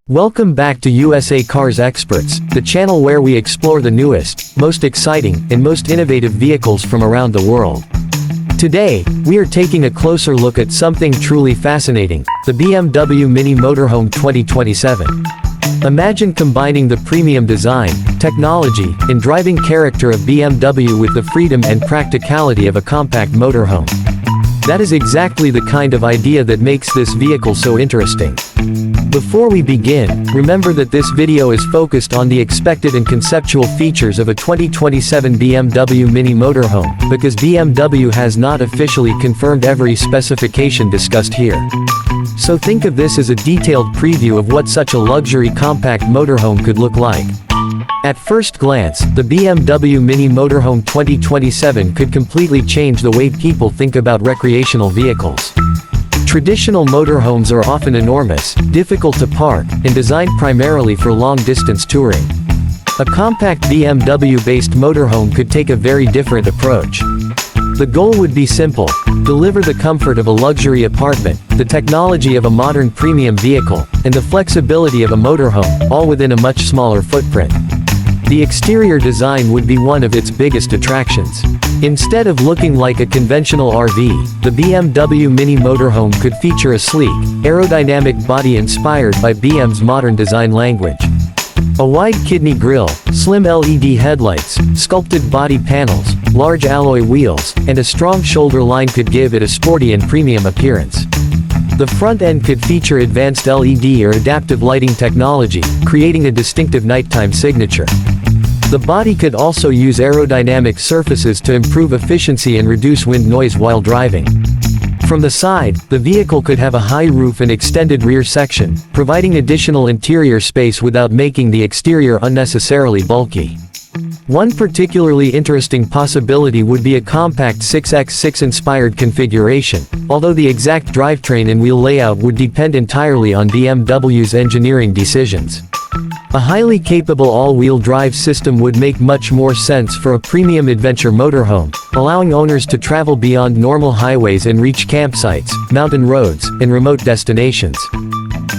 Welcome back to USA Cars Experts, the channel where we explore the newest, most exciting, and most innovative vehicles from around the world. Today, we are taking a closer look at something truly fascinating, the BMW Mini Motorhome 2027. Imagine combining the premium design, technology, and driving character of BMW with the freedom and practicality of a compact motorhome. That is exactly the kind of idea that makes this vehicle so interesting. Before we begin, remember that this video is focused on the expected and conceptual features of a 2027 BMW Mini Motorhome, because BMW has not officially confirmed every specification discussed here. So think of this as a detailed preview of what such a luxury compact motorhome could look like. At first glance, the BMW Mini Motorhome 2027 could completely change the way people think about recreational vehicles. Traditional motorhomes are often enormous, difficult to park, and designed primarily for long-distance touring. A compact BMW-based motorhome could take a very different approach. The goal would be simple: deliver the comfort of a luxury apartment, the technology of a modern premium vehicle, and the flexibility of a motorhome, all within a much smaller footprint. The exterior design would be one of its biggest attractions. Instead of looking like a conventional RV, the BMW Mini Motorhome could feature a sleek, aerodynamic body inspired by BM's modern design language. A wide kidney grille, slim LED headlights, sculpted body panels, large alloy wheels, and a strong shoulder line could give it a sporty and premium appearance. The front end could feature advanced LED or adaptive lighting technology, creating a distinctive nighttime signature. The body could also use aerodynamic surfaces to improve efficiency and reduce wind noise while driving. From the side, the vehicle could have a high roof and extended rear section, providing additional interior space without making the exterior unnecessarily bulky. One particularly interesting possibility would be a compact 6x6 inspired configuration, although the exact drivetrain and wheel layout would depend entirely on BMW's engineering decisions. A highly capable all-wheel drive system would make much more sense for a premium adventure motorhome, allowing owners to travel beyond normal highways and reach campsites, mountain roads, and remote destinations.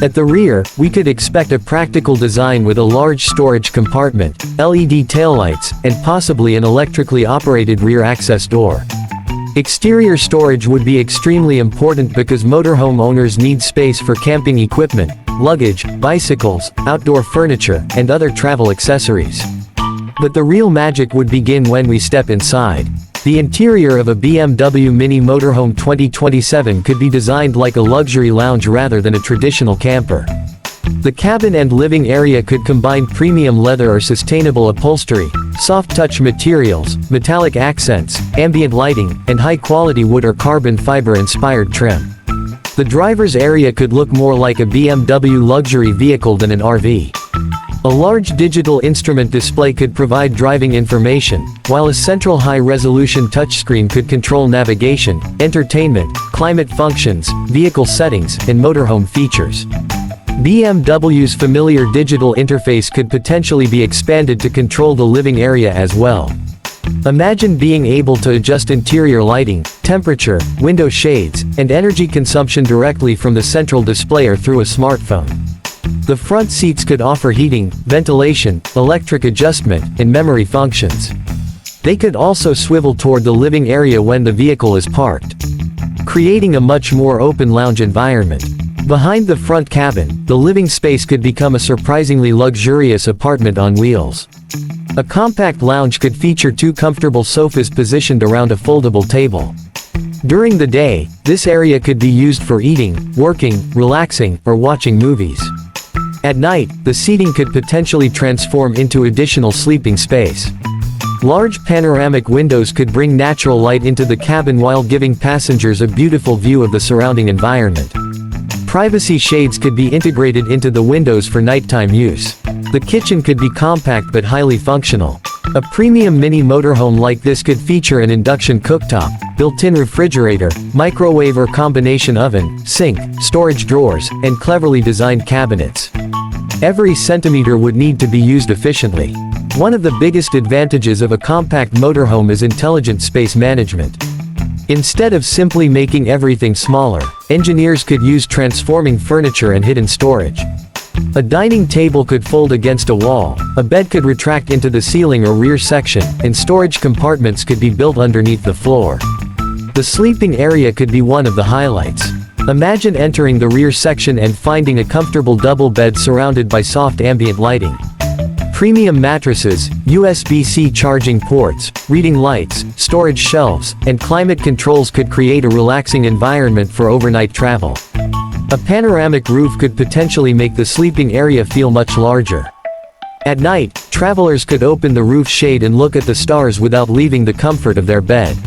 At the rear, we could expect a practical design with a large storage compartment, LED taillights, and possibly an electrically operated rear access door. Exterior storage would be extremely important because motorhome owners need space for camping equipment, luggage, bicycles, outdoor furniture, and other travel accessories. But the real magic would begin when we step inside. The interior of a BMW Mini Motorhome 2027 could be designed like a luxury lounge rather than a traditional camper. The cabin and living area could combine premium leather or sustainable upholstery, soft-touch materials, metallic accents, ambient lighting, and high-quality wood or carbon fiber-inspired trim. The driver's area could look more like a BMW luxury vehicle than an RV. A large digital instrument display could provide driving information, while a central high-resolution touchscreen could control navigation, entertainment, climate functions, vehicle settings, and motorhome features. BMW's familiar digital interface could potentially be expanded to control the living area as well. Imagine being able to adjust interior lighting, temperature, window shades, and energy consumption directly from the central display or through a smartphone. The front seats could offer heating, ventilation, electric adjustment, and memory functions. They could also swivel toward the living area when the vehicle is parked, creating a much more open lounge environment. Behind the front cabin, the living space could become a surprisingly luxurious apartment on wheels. A compact lounge could feature two comfortable sofas positioned around a foldable table. During the day, this area could be used for eating, working, relaxing, or watching movies. At night, the seating could potentially transform into additional sleeping space. Large panoramic windows could bring natural light into the cabin while giving passengers a beautiful view of the surrounding environment. Privacy shades could be integrated into the windows for nighttime use. The kitchen could be compact but highly functional. A premium mini motorhome like this could feature an induction cooktop, built-in refrigerator, microwave or combination oven, sink, storage drawers, and cleverly designed cabinets. Every centimeter would need to be used efficiently. One of the biggest advantages of a compact motorhome is intelligent space management. Instead of simply making everything smaller, engineers could use transforming furniture and hidden storage. A dining table could fold against a wall, a bed could retract into the ceiling or rear section, and storage compartments could be built underneath the floor. The sleeping area could be one of the highlights. Imagine entering the rear section and finding a comfortable double bed surrounded by soft ambient lighting. Premium mattresses, USB-C charging ports, reading lights, storage shelves, and climate controls could create a relaxing environment for overnight travel. A panoramic roof could potentially make the sleeping area feel much larger. At night, travelers could open the roof shade and look at the stars without leaving the comfort of their bed.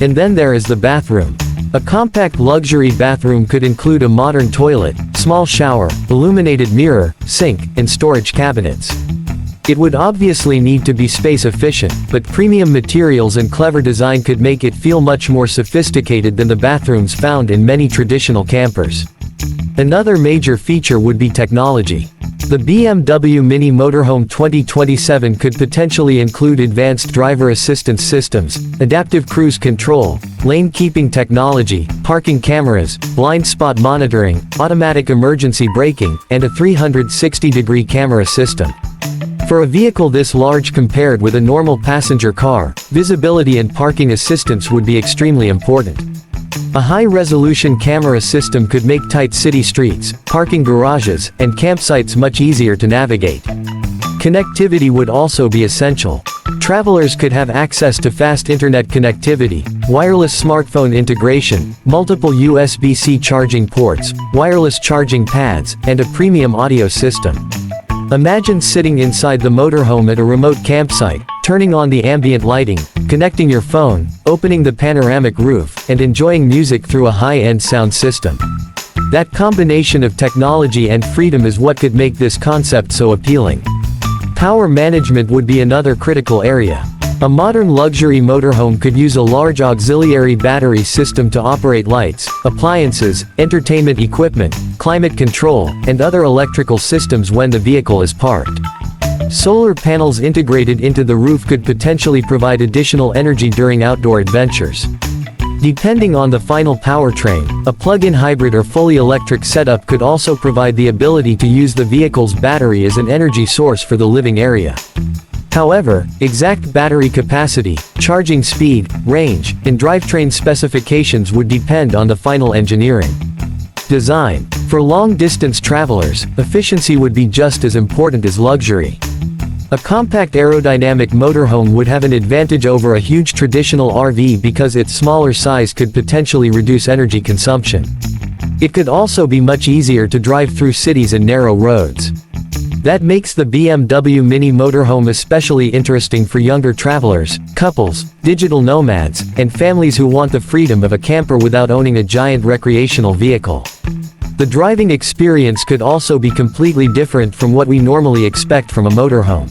And then there is the bathroom. A compact luxury bathroom could include a modern toilet, small shower, illuminated mirror, sink, and storage cabinets. It would obviously need to be space efficient, but premium materials and clever design could make it feel much more sophisticated than the bathrooms found in many traditional campers. Another major feature would be technology. The BMW Mini Motorhome 2027 could potentially include advanced driver assistance systems, adaptive cruise control, lane keeping technology, parking cameras, blind spot monitoring, automatic emergency braking, and a 360-degree camera system. For a vehicle this large compared with a normal passenger car, visibility and parking assistance would be extremely important. A high-resolution camera system could make tight city streets, parking garages, and campsites much easier to navigate. Connectivity would also be essential. Travelers could have access to fast internet connectivity, wireless smartphone integration, multiple USB-C charging ports, wireless charging pads, and a premium audio system. Imagine sitting inside the motorhome at a remote campsite, turning on the ambient lighting, connecting your phone, opening the panoramic roof, and enjoying music through a high-end sound system. That combination of technology and freedom is what could make this concept so appealing. Power management would be another critical area. A modern luxury motorhome could use a large auxiliary battery system to operate lights, appliances, entertainment equipment, climate control, and other electrical systems when the vehicle is parked. Solar panels integrated into the roof could potentially provide additional energy during outdoor adventures. Depending on the final powertrain, a plug-in hybrid or fully electric setup could also provide the ability to use the vehicle's battery as an energy source for the living area. However, exact battery capacity, charging speed, range, and drivetrain specifications would depend on the final engineering. Design. For long-distance travelers, efficiency would be just as important as luxury. A compact aerodynamic motorhome would have an advantage over a huge traditional RV because its smaller size could potentially reduce energy consumption. It could also be much easier to drive through cities and narrow roads. That makes the BMW Mini Motorhome especially interesting for younger travelers, couples, digital nomads, and families who want the freedom of a camper without owning a giant recreational vehicle. The driving experience could also be completely different from what we normally expect from a motorhome.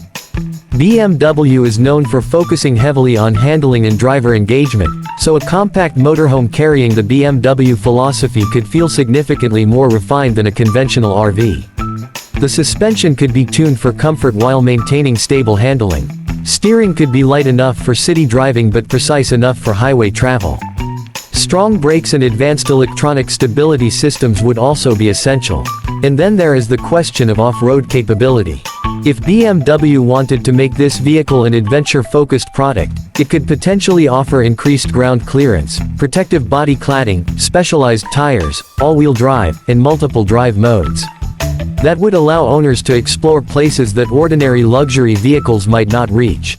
BMW is known for focusing heavily on handling and driver engagement, so a compact motorhome carrying the BMW philosophy could feel significantly more refined than a conventional RV. The suspension could be tuned for comfort while maintaining stable handling. Steering could be light enough for city driving but precise enough for highway travel. Strong brakes and advanced electronic stability systems would also be essential. And then there is the question of off-road capability. If BMW wanted to make this vehicle an adventure-focused product, it could potentially offer increased ground clearance, protective body cladding, specialized tires, all-wheel drive, and multiple drive modes. That would allow owners to explore places that ordinary luxury vehicles might not reach.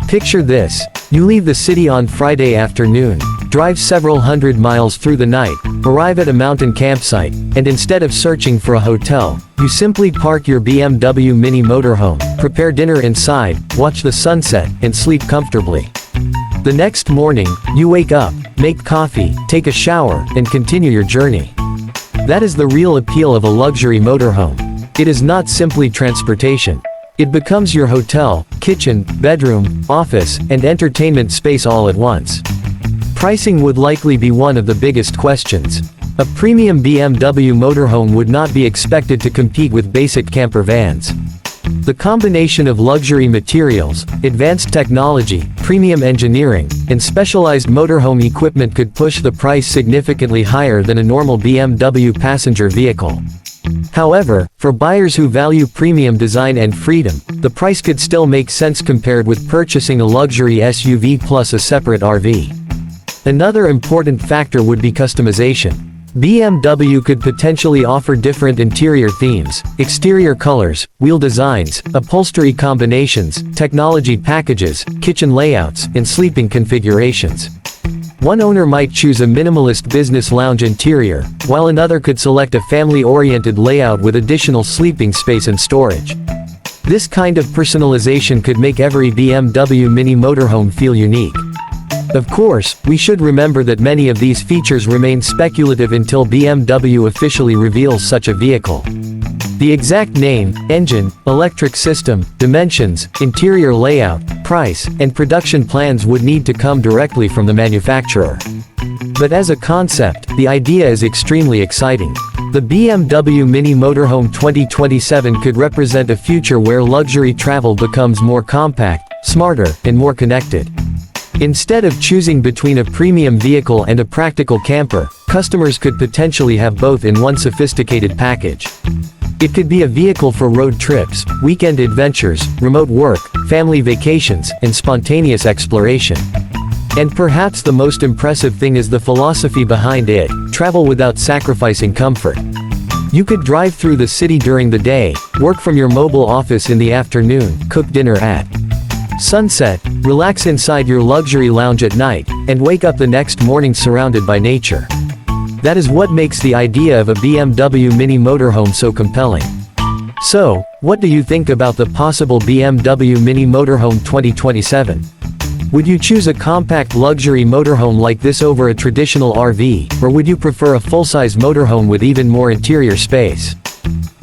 Picture this. You leave the city on Friday afternoon, drive several hundred miles through the night, arrive at a mountain campsite, and instead of searching for a hotel, you simply park your BMW Mini Motorhome, prepare dinner inside, watch the sunset, and sleep comfortably. The next morning, you wake up, make coffee, take a shower, and continue your journey. That is the real appeal of a luxury motorhome. It is not simply transportation. It becomes your hotel, kitchen, bedroom, office, and entertainment space all at once. Pricing would likely be one of the biggest questions. A premium BMW motorhome would not be expected to compete with basic camper vans. The combination of luxury materials, advanced technology, premium engineering, and specialized motorhome equipment could push the price significantly higher than a normal BMW passenger vehicle. However, for buyers who value premium design and freedom, the price could still make sense compared with purchasing a luxury SUV plus a separate RV. Another important factor would be customization. BMW could potentially offer different interior themes, exterior colors, wheel designs, upholstery combinations, technology packages, kitchen layouts, and sleeping configurations. One owner might choose a minimalist business lounge interior, while another could select a family-oriented layout with additional sleeping space and storage. This kind of personalization could make every BMW Mini Motorhome feel unique. Of course, we should remember that many of these features remain speculative until BMW officially reveals such a vehicle. The exact name, engine, electric system, dimensions, interior layout, price, and production plans would need to come directly from the manufacturer. But as a concept, the idea is extremely exciting. The BMW Mini Motorhome 2027 could represent a future where luxury travel becomes more compact, smarter, and more connected. Instead of choosing between a premium vehicle and a practical camper, customers could potentially have both in one sophisticated package. It could be a vehicle for road trips, weekend adventures, remote work, family vacations, and spontaneous exploration. And perhaps the most impressive thing is the philosophy behind it: travel without sacrificing comfort. You could drive through the city during the day, work from your mobile office in the afternoon, cook dinner at sunset, relax inside your luxury lounge at night, and wake up the next morning surrounded by nature. That is what makes the idea of a BMW Mini Motorhome so compelling. So, what do you think about the possible BMW Mini Motorhome 2027? Would you choose a compact luxury motorhome like this over a traditional RV, or would you prefer a full-size motorhome with even more interior space?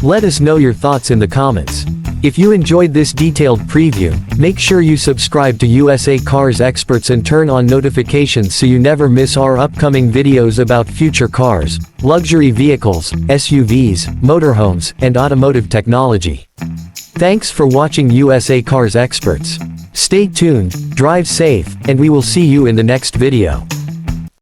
Let us know your thoughts in the comments. If you enjoyed this detailed preview, make sure you subscribe to USA Cars Experts and turn on notifications so you never miss our upcoming videos about future cars, luxury vehicles, SUVs, motorhomes, and automotive technology. Thanks for watching USA Cars Experts. Stay tuned, drive safe, and we will see you in the next video.